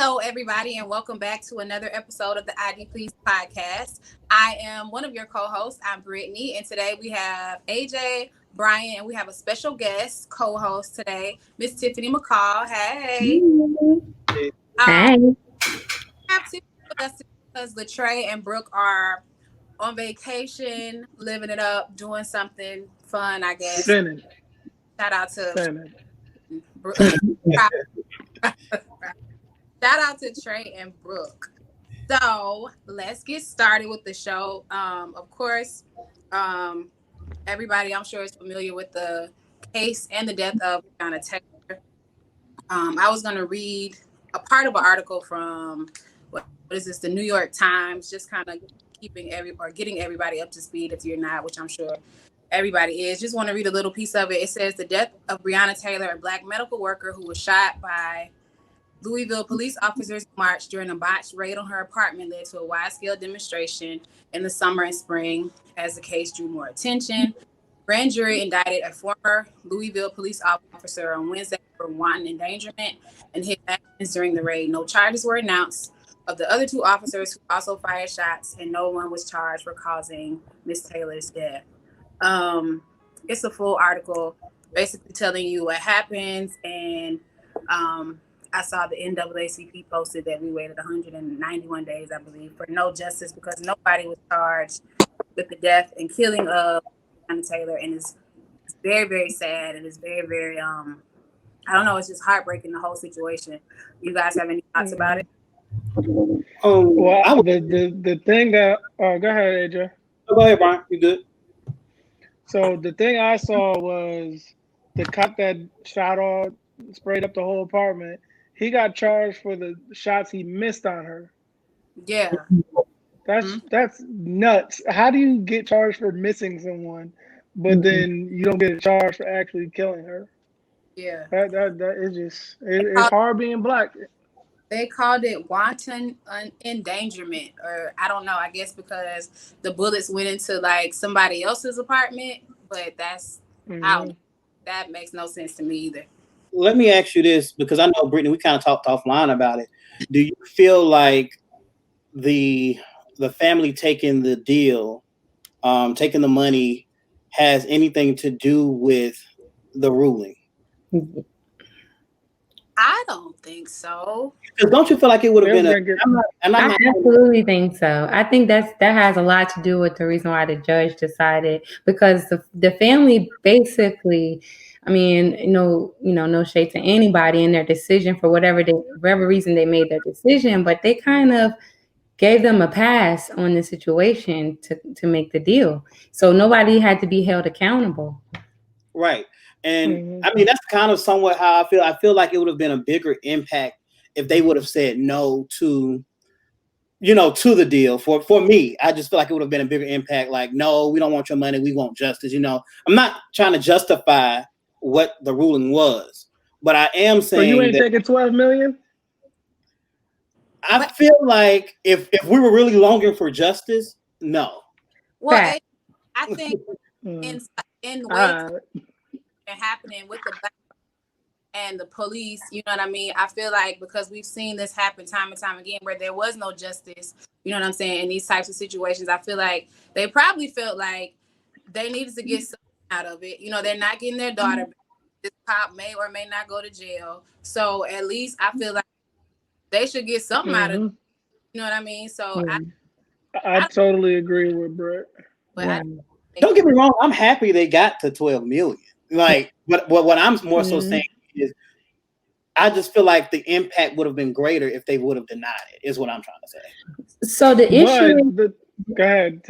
Hello, everybody, and welcome back to another episode of the ID Please podcast. I am one of your co-hosts. I'm Brittany, and today we have AJ, Brian, and we have a special guest co-host today, Miss Tiffanie McCall. Hey. Hey. I have Tiffany with us because Latrey and Brooke are on vacation, living it up, doing something fun, I guess. Sinning. Shout out to Sinning. Shout out to Trey and Brooke. So let's get started with the show. Of course, everybody I'm sure is familiar with the case and the death of Brianna Taylor. I was going to read a part of an article from what is this, the New York Times, just kind of getting everybody up to speed if you're not, which I'm sure everybody is. Just want to read a little piece of it. It says the death of Brianna Taylor, a Black medical worker who was shot by Louisville police officers in March during a botched raid on her apartment, led to a wide-scale demonstration in the summer and spring as the case drew more attention. Grand jury indicted a former Louisville police officer on Wednesday for wanton endangerment and his actions during the raid. No charges were announced of the other two officers who also fired shots, and no one was charged for causing Miss Taylor's death. It's a full article basically telling you what happens, and I saw the NAACP posted that we waited 191 days, I believe, for no justice because nobody was charged with the death and killing of Brianna Taylor, and it's very, very sad, and it's very, very I don't know, it's just heartbreaking, the whole situation. You guys have any thoughts about it? Well, the thing that go ahead, AJ. Go ahead, Brian. You good? So the thing I saw was the cop that sprayed up the whole apartment. He got charged for the shots he missed on her. Yeah. That's nuts. How do you get charged for missing someone, but then you don't get charged for actually killing her? Yeah. That is just it's hard being Black. They called it wanton endangerment, or I don't know, I guess because the bullets went into like somebody else's apartment, but that's out. That makes no sense to me either. Let me ask you this, because I know, Brittany, we kind of talked offline about it. Do you feel like the family taking the deal, taking the money, has anything to do with the ruling? I don't think so. Because don't you feel like it would have been I absolutely think so. I think that has a lot to do with the reason why the judge decided, because the family basically, I mean, no shade to anybody in their decision for whatever reason they made their decision, but they kind of gave them a pass on the situation to make the deal. So nobody had to be held accountable. Right. And I mean, that's kind of somewhat how I feel. I feel like it would have been a bigger impact if they would have said no to the deal. For me, I just feel like it would have been a bigger impact. Like, no, we don't want your money. We want justice. I'm not trying to justify what the ruling was, but I am saying. So you ain't taking $12 million? I feel like if we were really longing for justice, no. Well, I think in ways happening with the Black and the police, you know what I mean? I feel like because we've seen this happen time and time again where there was no justice, you know what I'm saying, in these types of situations, I feel like they probably felt like they needed to get something out of it. They're not getting their daughter back. This cop may or may not go to jail. So at least I feel like they should get something out of it. You know what I mean? So I totally agree with Brett. But don't get me wrong, I'm happy they got to 12 million. Like, but what I'm more so saying is, I just feel like the impact would have been greater if they would have denied it. Is what I'm trying to say. So the issue. Go ahead.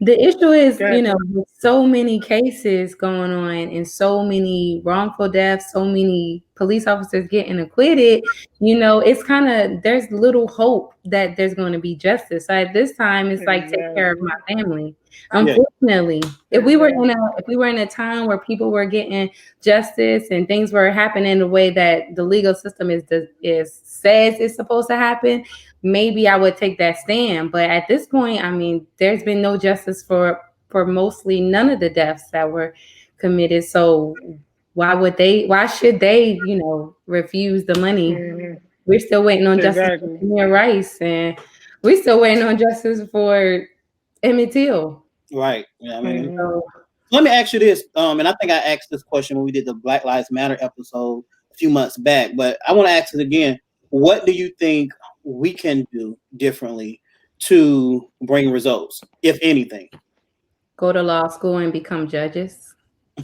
The issue is, with so many cases going on and so many wrongful deaths, so many police officers getting acquitted, it's kind of, there's little hope that there's going to be justice. So at this time, it's like, take care of my family. Unfortunately, if we were in a time where people were getting justice and things were happening the way that the legal system says it's supposed to happen, maybe I would take that stand. But at this point, I mean, there's been no justice for mostly none of the deaths that were committed. So why should they, refuse the money We're still waiting on justice Exactly. for Tamir Rice, and we're still waiting on justice for Emmett Till. Right. Yeah. I mean, Mhm. let me ask you this. And I think I asked this question when we did the Black Lives Matter episode a few months back, but I want to ask it again. What do you think we can do differently to bring results, if anything? Go to law school and become judges.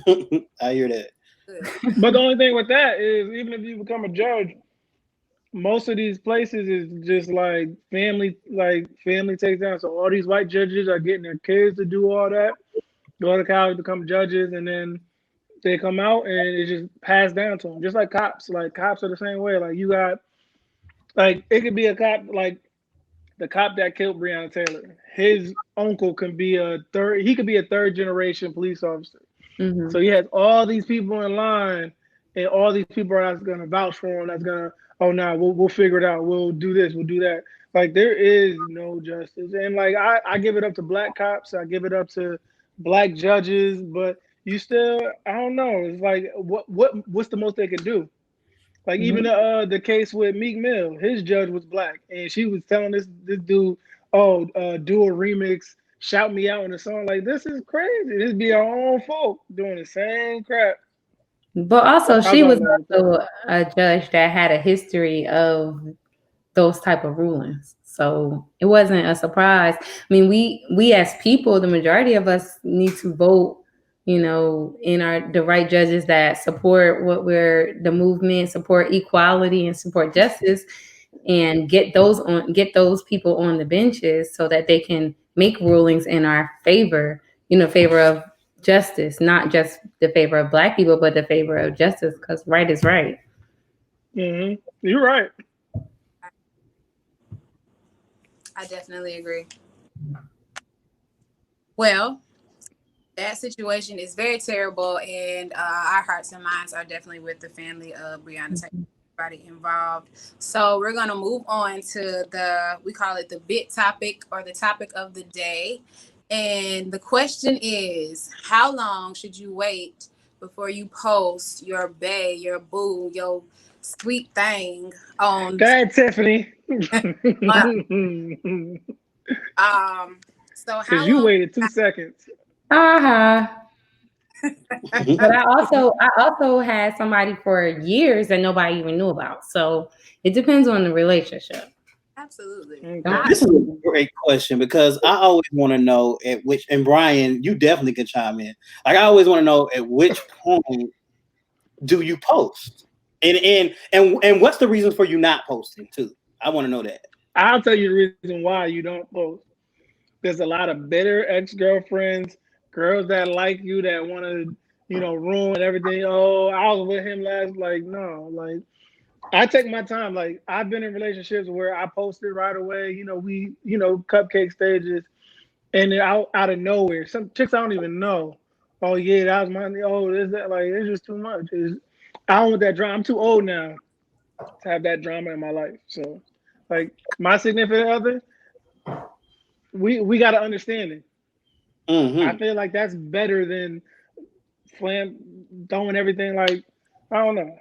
I hear that. Good. But the only thing with that is, even if you become a judge, most of these places is just like family takes down. So all these white judges are getting their kids to do all that, go to college, become judges, and then they come out and it's just passed down to them. Just like cops. Like cops are the same way. Like you got like it could be a cop like the cop that killed Brianna Taylor. His uncle can be a third. He could be a third generation police officer. Mm-hmm. So he has all these people in line, and all these people are going to vouch for him. That's going to, oh, no, we'll figure it out. We'll do this. We'll do that. Like there is no justice, and like I give it up to black cops. I give it up to black judges, but you still, I don't know. It's like what's the most they can do? Like even the case with Meek Mill, his judge was black, and she was telling this dude, "Oh, do a remix, shout me out in a song." Like this is crazy. This be our own folk doing the same crap. But also, That's she all I was got to say. also a judge that had a history of those type of rulings, so it wasn't a surprise. I mean, we as people, the majority of us need to vote, in the right judges that support what we're the movement, support equality, and support justice, and get those people on the benches so that they can make rulings in our favor, favor of justice, not just the favor of black people, but the favor of justice, because right is right. You're right. I definitely agree. Well, that situation is very terrible, and our hearts and minds are definitely with the family of Brianna Taylor, everybody involved. So we're gonna move on to we call it the big topic or the topic of the day, and the question is, how long should you wait before you post your bae, your boo, your sweet thing on? Go ahead, Tiffany. So Because how you long? waited 2 seconds. Uh-huh. But I also had somebody for years that nobody even knew about. So it depends on the relationship. Absolutely. Okay. This is a great question because I always want to know at which, and Brian, you definitely can chime in. Like I always want to know at which point do you post, and what's the reason for you not posting too? I want to know that. I'll tell you the reason why you don't post. There's a lot of bitter ex-girlfriends, girls that like you that want to, ruin everything. Oh, I was with him last. Like, no, like I take my time. Like I've been in relationships where I posted right away. Cupcake stages, and then out of nowhere, some chicks I don't even know. Oh yeah, that was my. Oh, is that like? It's just too much. I don't want that drama. I'm too old now to have that drama in my life. So, like my significant other, we got to understand it. I feel like that's better than throwing everything like I don't know.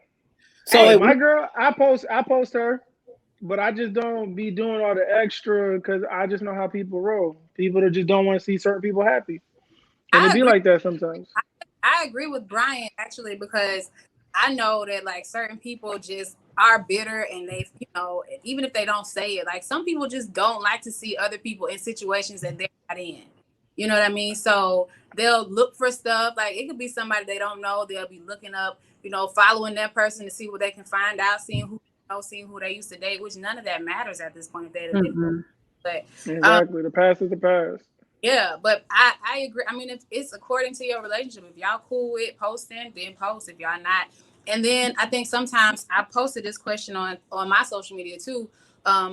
So Like it, my girl, I post her, but I just don't be doing all the extra because I just know how people roll. People that just don't want to see certain people happy, and it I be agree. like that sometimes. I agree with Brian actually because I know that like certain people just are bitter and they, even if they don't say it, like some people just don't like to see other people in situations that they're not in. You know what I mean? So they'll look for stuff. Like it could be somebody they don't know. They'll be looking up, following that person to see what they can find out, seeing who they used to date, which none of that matters at this point. If they but Exactly, the past is the past. yeah, but I agree. I mean, if it's according to your relationship, if y'all cool with posting, then post. If y'all not, and then I think sometimes I posted this question on my social media too.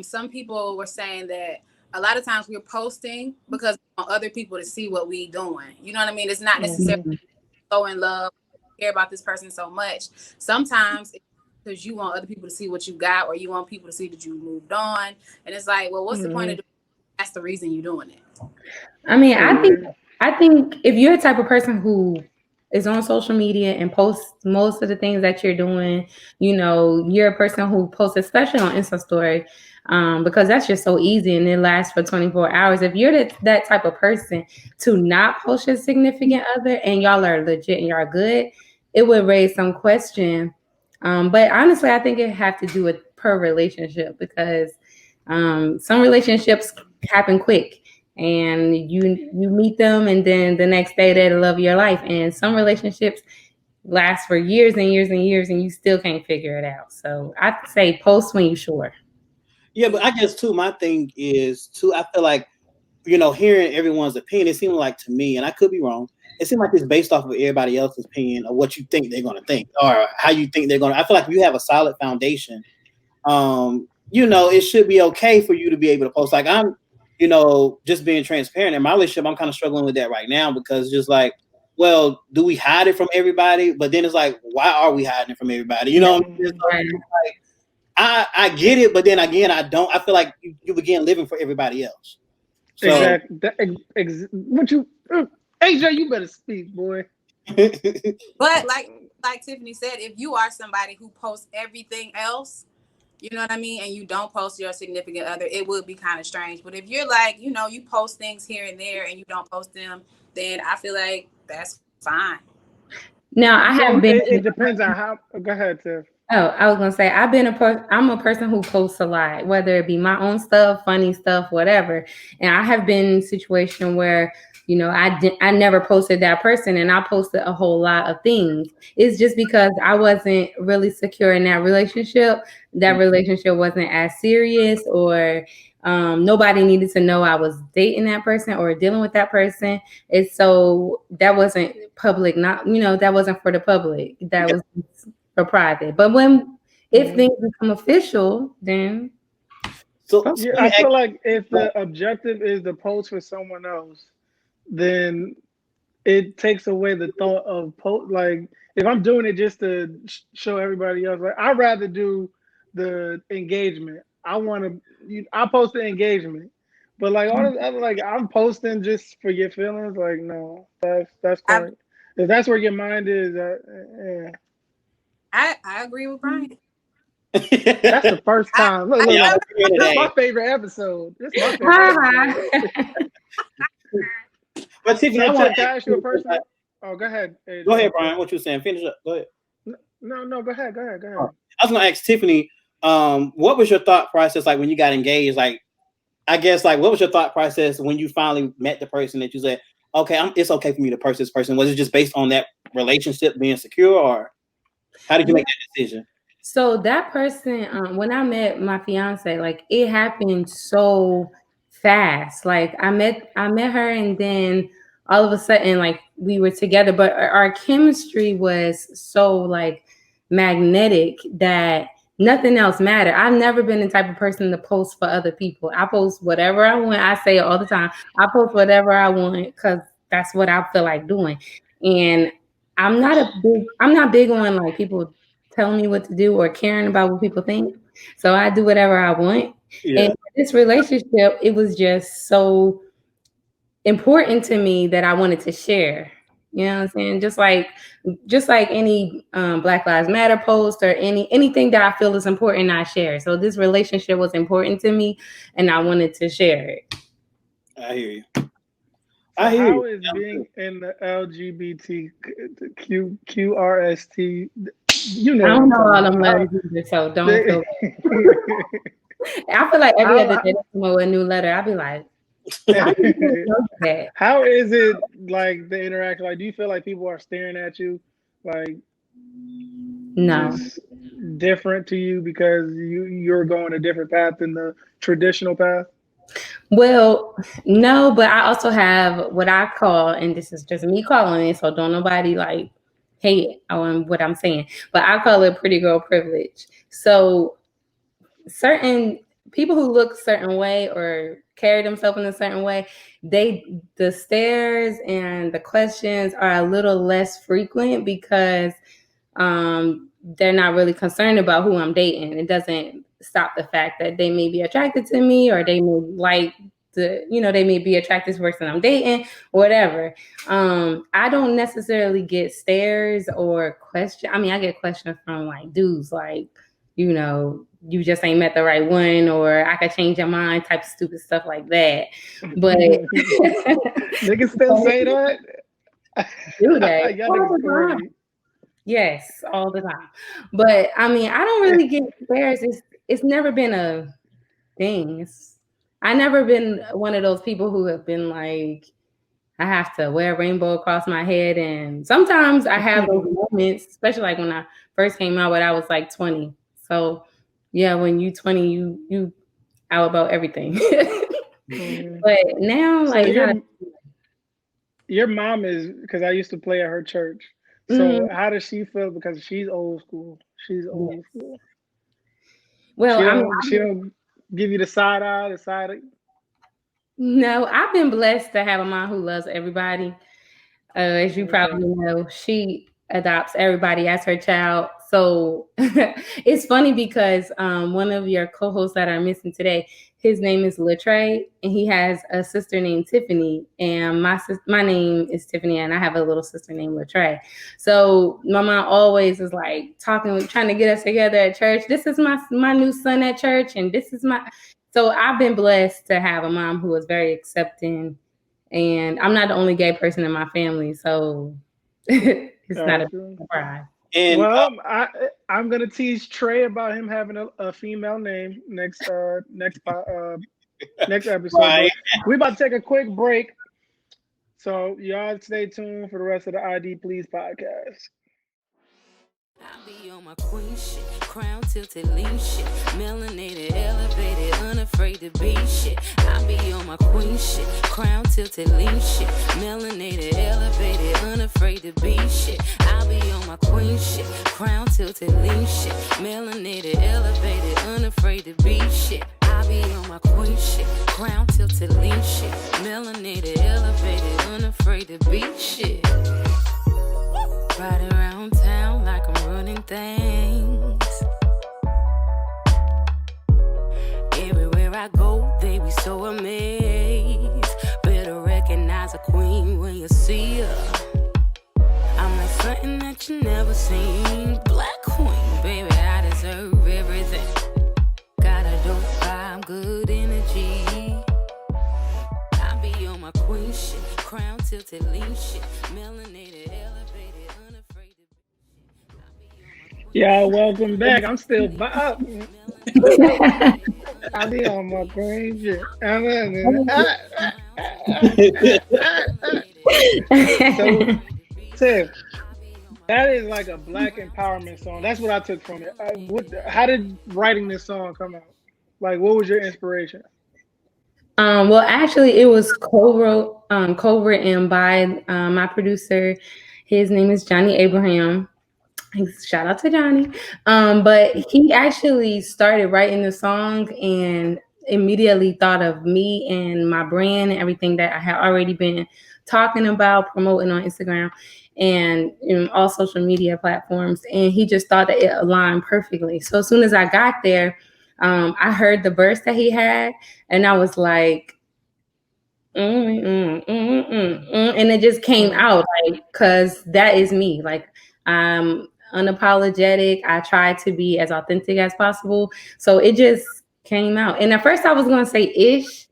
Some people were saying that a lot of times we're posting because we want other people to see what we doing. You know what I mean? It's not necessarily so in love, care about this person so much. Sometimes it's because you want other people to see what you got, or you want people to see that you moved on, and it's like, well, what's the point of doing? That's the reason you're doing it. I mean, I think if you're the type of person who is on social media and posts most of the things that you're doing. You're a person who posts, especially on Insta story, because that's just so easy and it lasts for 24 hours. If you're that type of person to not post your significant other and y'all are legit and y'all are good, it would raise some question. But honestly, I think it have to do with per relationship, because some relationships happen quick and you meet them and then the next day they're the love of your life, and some relationships last for years and years and years and you still can't figure it out. So I'd say post when you're sure. Yeah, but I guess too, my thing is too, I feel like, hearing everyone's opinion, it seems like to me, and I could be wrong, it seems like it's based off of everybody else's opinion of what you think they're going to think or how you think they're going to. I feel like if you have a solid foundation, it should be okay for you to be able to post. Like I'm, just being transparent in my relationship, I'm kind of struggling with that right now because just like, well, do we hide it from everybody? But then it's like, why are we hiding it from everybody? I get it, but then again, I don't. I feel like you begin living for everybody else. So, exactly. What you, AJ? You better speak, boy. But like Tiffany said, if you are somebody who posts everything else, you know what I mean, and you don't post your significant other, it would be kind of strange. But if you're like, you post things here and there and you don't post them, then I feel like that's fine. Now I have been. It depends on how. Go ahead, Tiff. Oh, I was gonna say I'm a person who posts a lot, whether it be my own stuff, funny stuff, whatever. And I have been in a situation where I never posted that person, and I posted a whole lot of things. It's just because I wasn't really secure in that relationship. That relationship wasn't as serious, or nobody needed to know I was dating that person or dealing with that person. And so that wasn't public. That wasn't for the public. That was for private. But if things become official, then I feel like if the objective is to post for someone else, then it takes away the thought of like if I'm doing it just to show everybody else, like I'd rather do the engagement. I post the engagement, but like all this other, like I'm posting just for your feelings. Like no, that's correct. If that's where your mind is, yeah. I agree with Brian. That's the first time. Look, this is my favorite episode. This is my favorite episode. But Tiffany, I want to ask you a personal. Oh, go ahead. Go ahead, Brian. What you saying? Finish up. Go ahead. No, go ahead. I was gonna ask Tiffany, what was your thought process like when you got engaged? Like, I guess, like, what was your thought process when you finally met the person that you said, okay, it's okay for me to purchase this person? Was it just based on that relationship being secure, or how did you make that decision? So that person, when I met my fiance, like it happened so fast. Like I met her, and then all of a sudden, like we were together, but our chemistry was so like magnetic that nothing else mattered. I've never been the type of person to post for other people. I post whatever I want. I say it all the time. I post whatever I want because that's what I feel like doing. And I'm not big on like people telling me what to do or caring about what people think. So I do whatever I want. Yeah. And this relationship, it was just so important to me that I wanted to share. You know what I'm saying? Just like any Black Lives Matter post or anything that I feel is important, I share. So this relationship was important to me, and I wanted to share it. I hear you. How is being in the LGBTQRST? I don't know all them letters either, so don't feel bad. I feel like every other day with a new letter, I'll be like, how is it like the interaction? Like, do you feel like people are staring at you, like, no, different to you because you're going a different path than the traditional path? Well, no, but I also have what I call, and this is just me calling it, so don't nobody like hate on what I'm saying, but I call it pretty girl privilege. So certain people who look a certain way or carry themselves in a certain way, the stares and the questions are a little less frequent because they're not really concerned about who I'm dating. It doesn't stop the fact that they may be attracted to me or they may like they may be attracted to the person I'm dating, whatever. I don't necessarily get stares or question. I mean, I get questions from like dudes, like, you just ain't met the right one, or I could change your mind, type of stupid stuff like that. But niggas still say that. Do they? Y'all niggas crazy. Yes, all the time. But I mean, I don't really get stares. It's never been a thing. I never been one of those people who have been like, I have to wear a rainbow across my head. And sometimes I have those moments, especially like when I first came out, when I was like 20. So yeah, when you 20, you out about everything. But now, so like, your mom is, because I used to play at her church. So how does she feel? Because she's old school. She's old school. Well, she don't give you the side eye, No, I've been blessed to have a mom who loves everybody. As you probably know, she adopts everybody as her child. So it's funny because one of your co-hosts that are missing today, his name is Latrey, and he has a sister named Tiffany, and my name is Tiffany, and I have a little sister named Latrey. So my mom always is like trying to get us together at church. This is my new son at church, and this is my. So I've been blessed to have a mom who is very accepting, and I'm not the only gay person in my family, so it's not a surprise. And I'm gonna tease Trey about him having a female name next episode. Right. We about to take a quick break, so y'all stay tuned for the rest of the ID Please podcast. I be on my queen shit, crown tilted lean shit, melanated, elevated, unafraid to be shit. I be on my queen shit, crown tilted lean shit, melanated, elevated, unafraid to be shit. I be on my queen shit, crown tilted lean shit, melanated, elevated, unafraid to be shit. I be on my queen shit, crown tilted lean shit, melanated, elevated, unafraid to be shit. Riding around town like I'm running things. Everywhere I go, they be so amazed. Better recognize a queen when you see her. I'm like something that you never seen. Black queen, baby, I deserve everything. Got a dope vibe, good energy. I be on my queen shit, crown tilted lean shit, melanated, elevated. Yeah, welcome back. I'm still up. I'll be on my green shit. So, Tiff, that is like a black empowerment song. That's what I took from it. How did writing this song come out? Like, what was your inspiration? Well, actually, it was co-written by my producer. His name is Johnny Abraham. Shout out to Johnny. But he actually started writing the song and immediately thought of me and my brand and everything that I had already been talking about, promoting on Instagram and all social media platforms. And he just thought that it aligned perfectly. So as soon as I got there, I heard the verse that he had, and I was like, and it just came out, like, because that is me. Like, I'm unapologetic. I try to be as authentic as possible. So it just came out. And at first I was going to say ish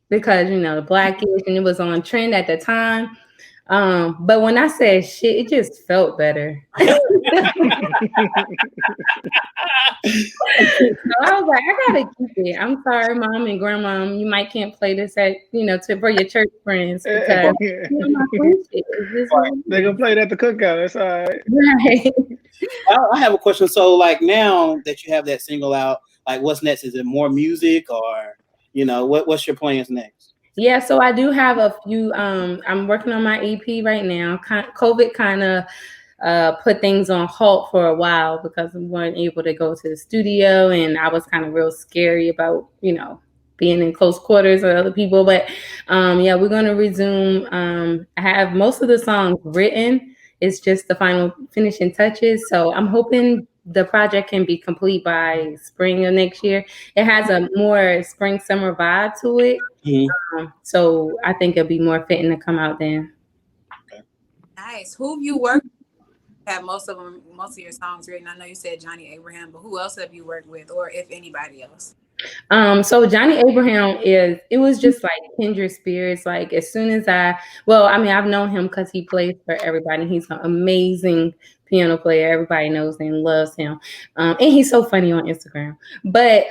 because, Black-ish, and it was on trend at the time. But when I said shit, it just felt better. So I was like, I gotta keep it. I'm sorry, mom and grandma, you might can't play this at for your church friends because my friendship is this they're gonna play it at the cookout. That's all right. Right. I have a question. So, like, now that you have that single out, like, what's next? Is it more music, or what's your plans next? Yeah, so I do have a few. I'm working on my EP right now. COVID kind of put things on halt for a while because we weren't able to go to the studio, and I was kind of real scary about being in close quarters with other people. But yeah, we're going to resume. I have most of the songs written. It's just the final finishing touches. So I'm hoping the project can be complete by spring of next year. It has a more spring summer vibe to it. So I think it'll be more fitting to come out then. Nice. Who have you worked with? Have most of your songs written? I know you said Johnny Abraham, but who else have you worked with, or if anybody else? So Johnny Abraham it was just like kindred spirits. Like as soon as I've known him because he plays for everybody. He's an amazing piano player. Everybody knows and loves him. And he's so funny on Instagram. But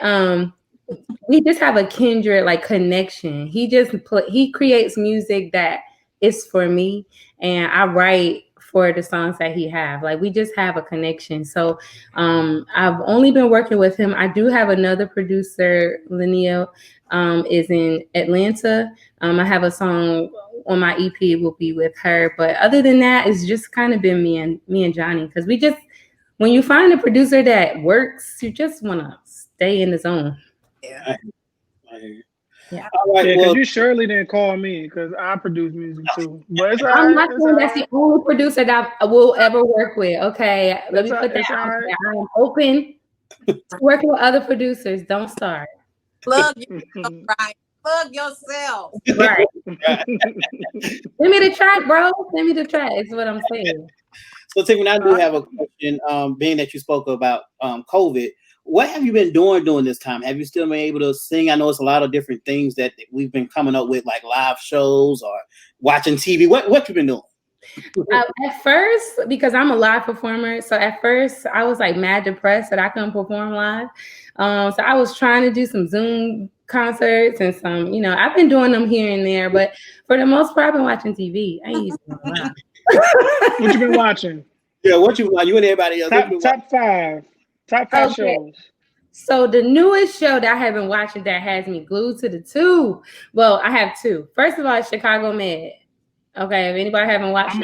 we just have a kindred like connection. He creates music that is for me, and I write for the songs that he have. Like we just have a connection. So I've only been working with him. I do have another producer, Linnea, is in Atlanta. I have a song on my EP. It will be with her. But other than that, it's just kind of been me and Johnny, because when you find a producer that works, you just want to stay in the zone. Yeah. Yeah. All right, because you surely didn't call me because I produce music too. But it's I'm not saying that's the only producer that I will ever work with. Okay, let me put that out there. I am open to working with other producers. Don't start. Plug yourself, Brian. Plug yourself. Right. Send me the track, bro. Send me the track. Is what I'm saying. So, Tiffanie, I do have a question. Being that you spoke about COVID, what have you been doing during this time? Have you still been able to sing? I know it's a lot of different things that we've been coming up with, like live shows or watching TV. What you been doing? At first, because I'm a live performer, so at first I was like mad depressed that I couldn't perform live. So I was trying to do some Zoom concerts and some, I've been doing them here and there, but for the most part, I've been watching TV. I ain't even live. What you been watching? Yeah, what you and everybody else? Top five shows. So the newest show that I have been watching that has me glued to the tube. Well, I have two. First of all, Chicago Med. Okay, if anybody haven't watched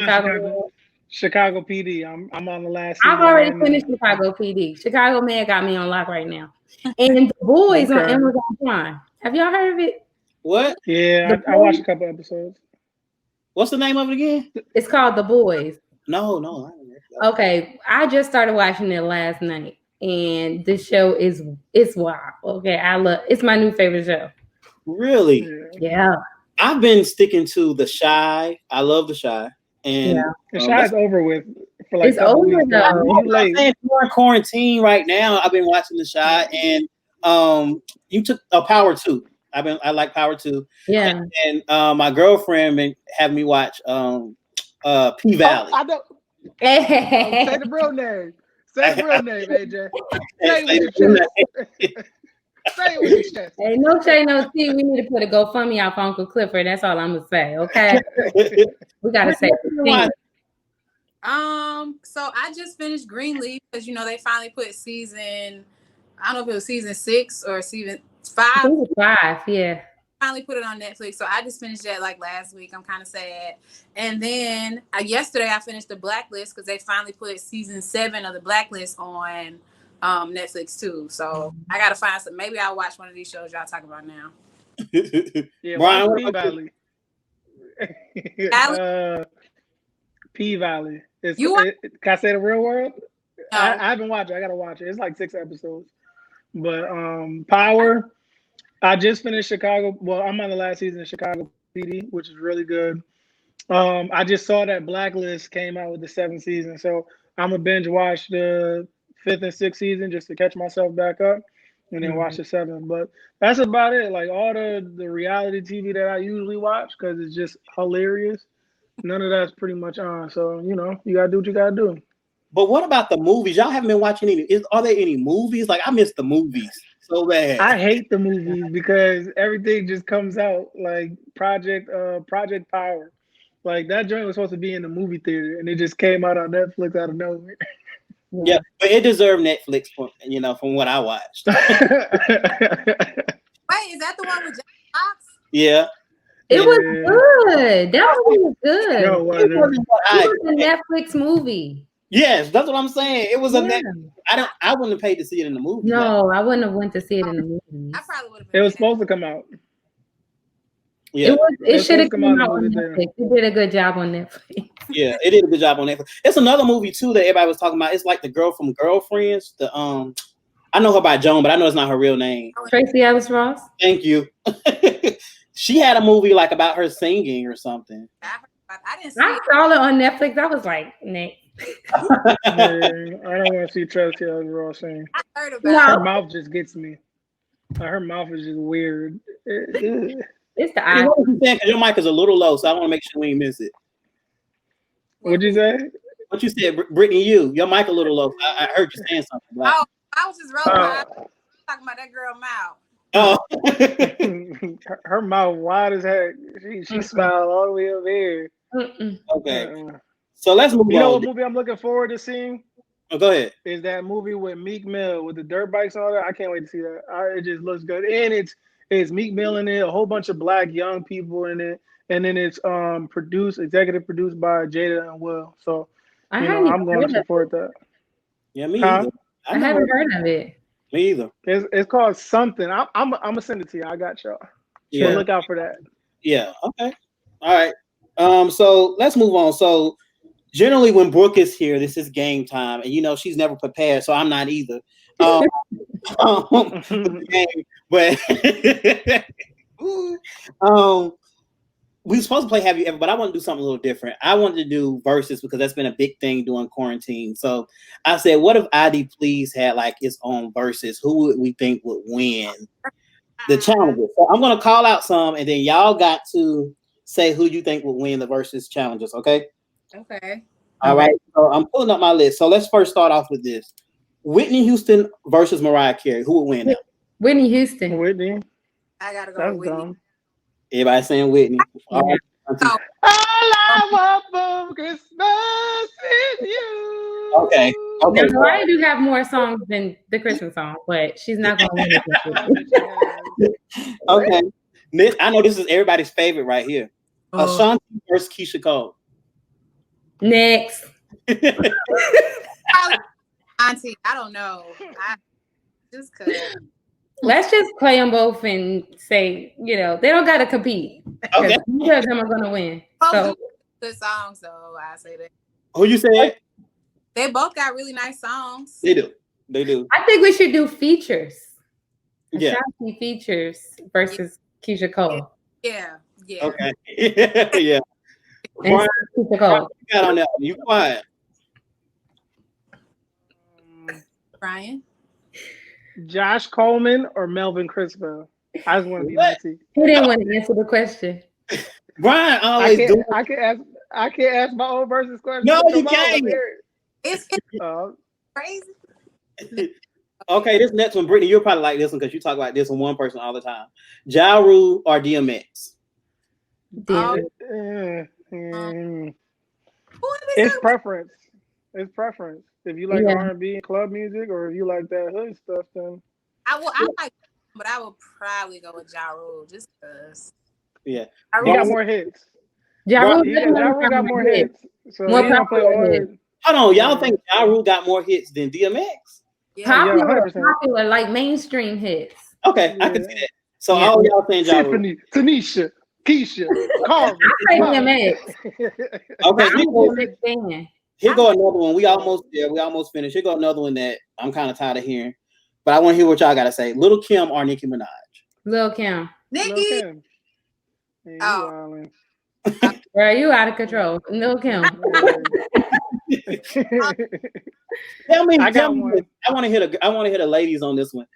Chicago PD. I'm on the last season. I've already finished Chicago PD. Chicago Med got me on lock right now. And The Boys on Amazon Prime. Have y'all heard of it? What? Yeah, I watched a couple episodes. What's the name of it again? It's called The Boys. No. Okay, I just started watching it last night, and the show it's wild. Okay, it's my new favorite show. Really? Yeah. I've been sticking to The Chi. I love The Chi. And The Chi is over with for like it's over weeks. Though. We're in quarantine right now. I've been watching The Chi, and you took Power 2. I like Power 2. Yeah. And my girlfriend been having me watch P Valley. I know. Say the real name. Say the real name, AJ. Say it with your chest. Say it with your chest. Hey, no shade, no tea. We need to put a GoFundMe out for Uncle Clifford. That's all I'm gonna say. Okay. We gotta say. So I just finished Greenleaf because they finally put season. I don't know if it was season 6 or season 5. Season 5, yeah. Finally put it on Netflix, so I just finished that like last week. I'm kind of sad. And then yesterday I finished The Blacklist because they finally put season 7 of The Blacklist on Netflix too. So I gotta find some. Maybe I'll watch one of these shows y'all talk about now. Yeah, Brian, P Valley. P Valley. Can I say the real world? No. I haven't watched it. I gotta watch it. It's like 6 episodes. But Power. I just finished Chicago. Well, I'm on the last season of Chicago PD, which is really good. I just saw that Blacklist came out with the 7th season, so I'm gonna binge watch the 5th and 6th season just to catch myself back up, and then watch the 7th. But that's about it. Like all the reality TV that I usually watch, because it's just hilarious. None of that's pretty much on. So you gotta do what you gotta do. But what about the movies? Y'all haven't been watching any. Are there any movies? Like I miss the movies so bad. I hate the movies because everything just comes out like Project Power. Like that joint was supposed to be in the movie theater, and it just came out on Netflix out of nowhere. Yeah, but it deserved Netflix, from what I watched. Wait, is that the one with Jack Fox? Yeah. It was good. That was good. No, it was a Netflix movie. Yes, that's what I'm saying. It was I wouldn't have paid to see it in the movie. No, I wouldn't have went to see it in the movie. I probably would have. It was supposed to come out. Yeah, it should have come out on Netflix. It did a good job on Netflix. Yeah, it did a good job on Netflix. It's another movie too that everybody was talking about. It's like the girl from Girlfriends. I know her by Joan, but I know it's not her real name. Tracy Ellis Ross. Thank you. She had a movie like about her singing or something. I didn't see I it. saw it on Netflix. I was like, Nick. Yeah, I don't want to see Tracee Ellis Ross sing. I heard about No. Her mouth just gets me. Her mouth is just weird. It's the Hey, eye. what was you saying? Because your mic is a little low, so I want to make sure we ain't miss it. What'd you say? What you said, Brittany? Your mic a little low. I heard you saying something. Like, Oh, I was just rolling my eyes talking about that girl mouth. oh. Her mouth wide as heck. She smiled all the way up here. Okay. So let's move on. You know what movie I'm looking forward to seeing? Oh, go ahead. Is that movie with Meek Mill with the dirt bikes and all that? I can't wait to see that. It just looks good, and it's Meek Mill in it, a whole bunch of black young people in it, and then it's executive produced by Jada and Will. So I'm going to support that. Yeah, me either. I haven't heard of it. Me either. It's called something. I'm gonna send it to you. I got y'all. Yeah. So look out for that. Yeah. Okay. All right. So let's move on. So generally, when Brooke is here, this is game time, and she's never prepared, so I'm not either. But we were supposed to play Have You Ever, but I want to do something a little different. I wanted to do verses because that's been a big thing during quarantine. So I said, what if ID Please had like its own verses? Who would we think would win the challenges? So I'm going to call out some, and then y'all got to say who you think would win the versus challenges, okay? Okay. All right. So I'm pulling up my list. So let's first start off with this. Whitney Houston versus Mariah Carey. Who would win that? Whitney Houston. Whitney. I gotta go That's with Whitney. dumb. Everybody saying Whitney. All right. Oh, All I want for Christmas is you. Okay. Now, Mariah do have more songs than the Christmas song, but she's not going to win it. Okay. I know this is everybody's favorite right here. Ashanti versus Keisha Cole. Next. Auntie, I don't know. I just could. Let's just play them both and say, they don't got to compete. Okay. Neither of them are going to win. So Good songs, though. I say that. Who you said? They both got really nice songs. They do. They do. I think we should do features. Yeah. Ashanti features versus Keisha Cole. Yeah. Okay. Yeah. And Keisha Cole. You got on that. You quiet. Brian? Josh Coleman or Melvin Crispell? I just want to be messy. He didn't want to answer the question. Brian always do. I can't ask my own versus question. No, you can't. It's crazy. Okay, this next one, Brittany, you'll probably like this one because you talk about this one person all the time. Ja Rule or DMX? It's preference. It's preference. If you like R&B and club music, or if you like that hood stuff, then I like, but I would probably go with Ja Rule just because. Yeah, he got more hits. Ja Rule got more hits. So more popular. Hold on, y'all think Ja Rule got more hits than DMX? Yeah, popular, like mainstream hits. Okay, I can see that. So all y'all saying Ja Rule. Tiffany, Tanisha, Keisha, Carmen. I say DMX. Okay, here go another one. We almost finished. Here go another one that I'm kind of tired of hearing, but I want to hear what y'all got to say. Lil' Kim or Nicki Minaj? Lil' Kim. Nicki. Bro, you out of control. Lil' Kim. Tell me. I want to hear the ladies on this one.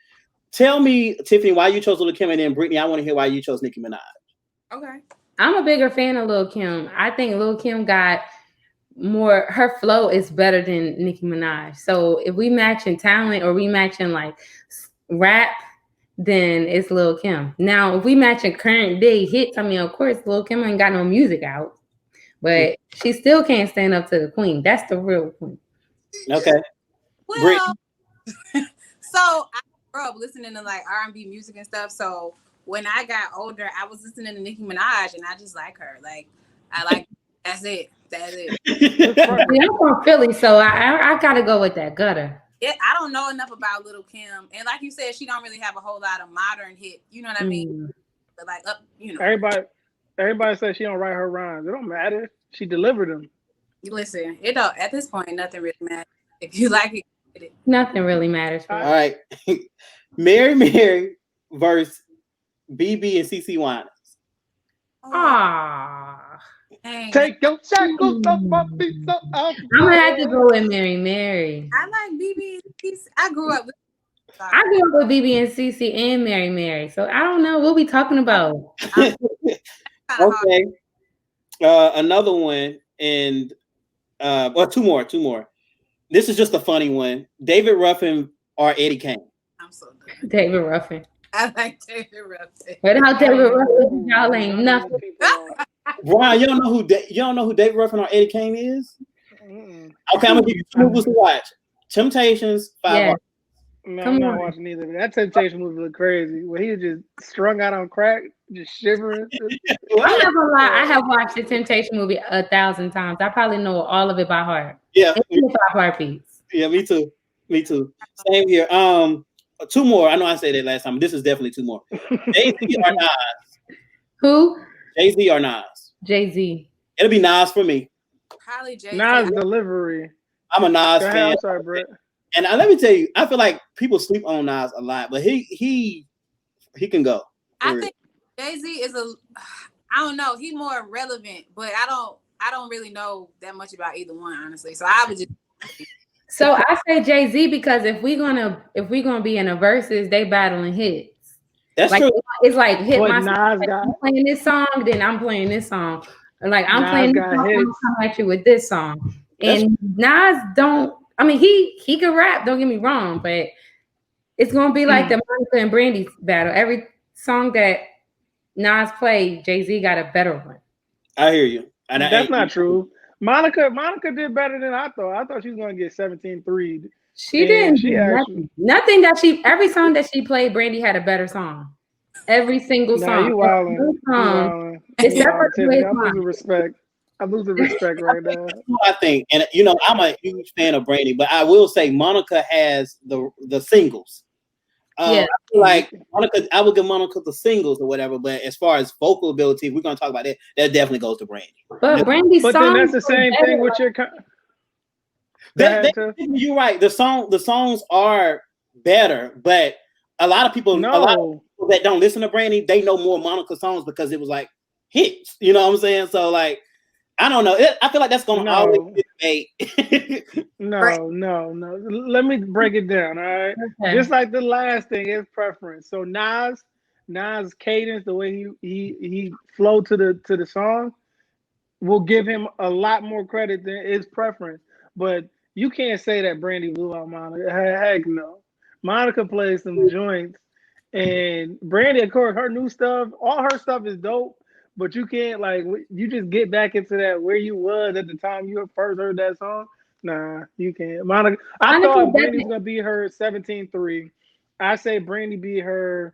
Tell me, Tiffany, why you chose Lil' Kim, and then Brittany, I want to hear why you chose Nicki Minaj. Okay. I'm a bigger fan of Lil' Kim. I think Lil' Kim got more, her flow is better than Nicki Minaj. So if we matching talent or we matching like rap, then it's Lil' Kim. Now, if we matching current day hits, I mean, of course, Lil' Kim ain't got no music out, but she still can't stand up to the queen. That's the real queen. Okay. Well, so I grew up listening to like R&B music and stuff. So when I got older, I was listening to Nicki Minaj, and I just like her. Like, that's it. I'm from Philly, so I gotta go with that gutter. Yeah, I don't know enough about Lil' Kim, and like you said, she don't really have a whole lot of modern hit. You know what I mean? But like everybody says she don't write her rhymes. It don't matter. She delivered them. Listen, it don't. At this point, nothing really matters. If you like it, nothing really matters. All right, Mary versus BB and CeCe Winans. Ah. Take your shackles off my feet. So I'm gonna have to go with Mary Mary. I like BB. I grew up with. I grew up with BB and CC and Mary Mary, so I don't know what we talking about. Okay, another one, and well, two more. This is just a funny one. David Ruffin or Eddie Kane? I'm so done. David Ruffin. I like David Ruffin. But how David Ruffin, y'all ain't nothing. Brian, you don't know who David Ruffin or Eddie Kane is? Okay, I'm gonna give you two movies to watch: Temptations, 5 Yeah. No, I'm not watching either. That Temptation movie looked crazy. When he was just strung out on crack, just shivering. I'm not gonna lie, I have watched the Temptation movie 1,000 times. I probably know all of it by heart. Yeah, it's 5 heartbeats. Yeah, me too. Same here. Two more. I know I said that last time, but this is definitely two more. Jay-Z or Nas? Who? Jay-Z or Nas? Jay-Z. It'll be Nas for me. Probably Jay-Z. Nas delivery. I'm a Nas fan. I'm sorry, Brett. And let me tell you, I feel like people sleep on Nas a lot, but he can go. I think Jay-Z is I don't know, he's more relevant, but I don't really know that much about either one, honestly. So I would just. So I say Jay-Z because if we're gonna be in a versus, they battling hits. That's like, true. It's like hit but my Nas song. got, I'm playing this song, then I'm playing this song. Like I'm Nas playing this got song, hits. I'm coming at you with this song. And Nas don't. I mean, he can rap. Don't get me wrong, but it's gonna be like the Monica and Brandy battle. Every song that Nas played, Jay-Z got a better one. I hear you. And that's not true. Monica did better than I thought. I thought she was gonna get 17-3'd. She didn't. Nothing that every song that she played, Brandy had a better song. Every single song. You wildin'. Except for I'm losing respect. I'm losing respect right now. I think, and I'm a huge fan of Brandy, but I will say Monica has the singles. Yeah. Like Monica, I would give Monica the singles or whatever, but as far as vocal ability, we're gonna talk about that. That definitely goes to Brandy. But Brandy's song. But then that's the same thing with your. You're right. The songs are better, but a lot of people that don't listen to Brandy, they know more Monica songs because it was like hits. You know what I'm saying? So like, I don't know. I feel like that's gonna always be debate. No. Let me break it down. All right. Okay. Just like the last thing is preference. So Nas cadence, the way he flowed to the song, will give him a lot more credit than his preference. But you can't say that Brandy blew out Monica. Heck no. Monica plays some joints, and Brandy, of course, her new stuff, all her stuff is dope. But you can't you just get back into that where you was at the time you first heard that song. Nah, you can't. Monica, I thought Brandy was gonna be her 17-3. I say Brandy be her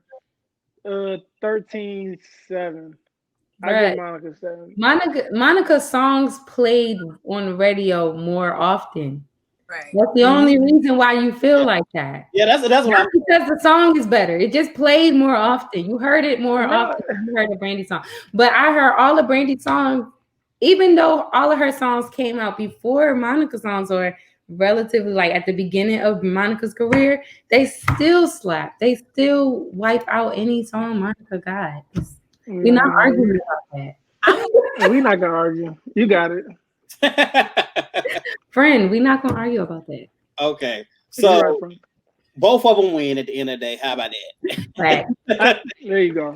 13-7. I give Monica 7. Monica's songs played on the radio more often. Right. That's the only reason why you feel like that. Yeah, that's what because the song is better. It just played more often. You heard it more often than you heard the Brandy song. But I heard all the Brandy songs, even though all of her songs came out before Monica's songs or relatively like at the beginning of Monica's career, they still slap. They still wipe out any song Monica got. We're not arguing about that. We're not gonna argue. You got it. Friend, we're not gonna argue about that. Okay, so both of them win at the end of the day. How about that? Right. There you go.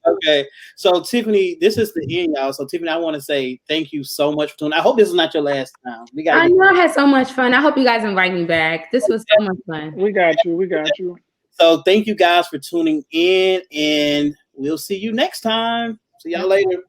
Okay, so Tiffany, this is the end, y'all. So Tiffany, I want to say thank you so much for tuning. I hope this is not your last time. I know I had so much fun. I hope you guys invite me back. This was so much fun. We got you. So thank you guys for tuning in, and we'll see you next time. See y'all later.